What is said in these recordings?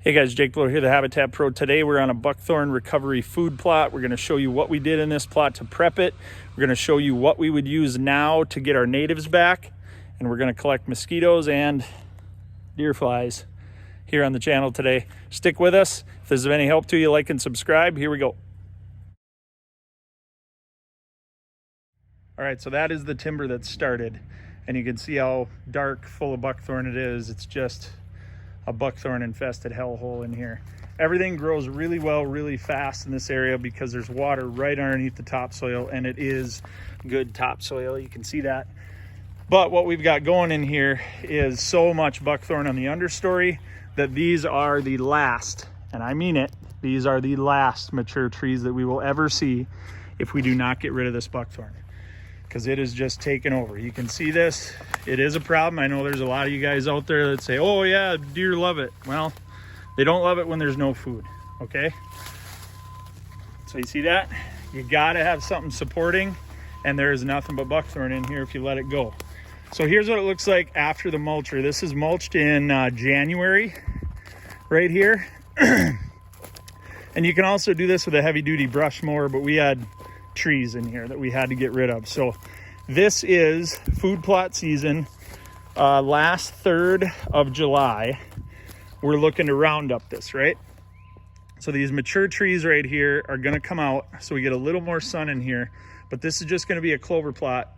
Hey guys, Jake Blow here, the Habitat Pro. Today we're on a buckthorn recovery food plot. We're going to show you what we did in this plot to prep it. We're going to show you what we would use now to get our natives back. And we're going to collect mosquitoes and deer flies here on the channel today. Stick with us. If this is of any help to you, like and subscribe. Here we go. All right, so that is the timber that started. And you can see how dark, full of buckthorn it is. It's just a buckthorn infested hellhole in here. Everything grows really well, really fast in this area because there's water right underneath the topsoil, and it is good topsoil. You can see that. But what we've got going in here is so much buckthorn on the understory that these are the last, and I mean it, these are the last mature trees that we will ever see if we do not get rid of this buckthorn, because it is just taken over. You can see this. It is a problem. I know there's a lot of you guys out there that say, oh yeah, deer love it. Well, they don't love it when there's no food, okay? So you see that? You gotta have something supporting, and there is nothing but buckthorn in here if you let it go. So here's what it looks like after the mulcher. This is mulched in January, right here. And you can also do this with a heavy duty brush mower, but we had trees in here that we had to get rid of. So this is food plot season, last 3rd of July. We're looking to round up this, right? So these mature trees right here are gonna come out so we get a little more sun in here, but this is just gonna be a clover plot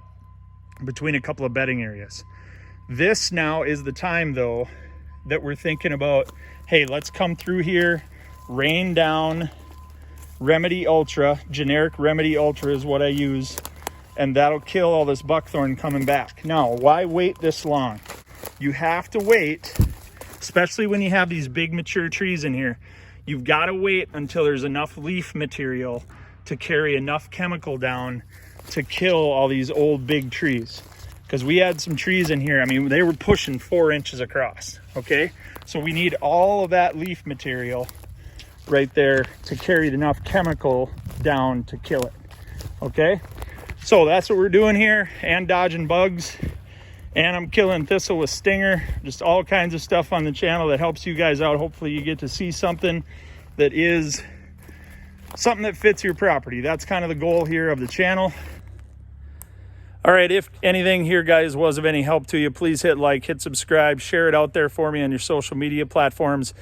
between a couple of bedding areas. This now is the time though that we're thinking about, hey, let's come through here, rain down Remedy Ultra. Generic Remedy Ultra is what I use, and that'll kill all this buckthorn coming back. Now, why wait this long? You have to wait, especially when you have these big mature trees in here. You've got to wait until there's enough leaf material to carry enough chemical down to kill all these old big trees. Because we had some trees in here, I mean, they were pushing 4 inches across, okay? So we need all of that leaf material right there to carry enough chemical down to kill it, okay? So that's what we're doing here, and dodging bugs, and I'm killing thistle with stinger, just all kinds of stuff on the channel that helps you guys out. Hopefully you get to see something that is something that fits your property. That's kind of the goal here of the channel. All right, if anything here, guys, was of any help to you, please hit like, hit subscribe, share it out there for me on your social media platforms.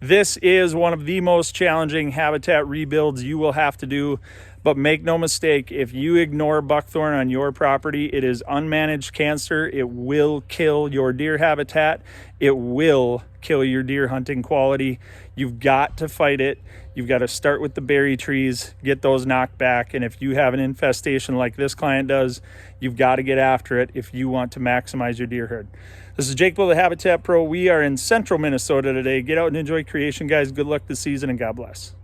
This is one of the most challenging habitat rebuilds you will have to do, but make no mistake, if you ignore buckthorn on your property, it is unmanaged cancer. It will kill your deer habitat. It will kill your deer hunting quality. You've got to fight it. You've got to start with the berry trees, get those knocked back. And if you have an infestation like this client does, you've got to get after it if you want to maximize your deer herd. This is Jake Blow, the Habitat Pro. We are in central Minnesota today. Get out and enjoy creation, guys. Good luck this season, and God bless.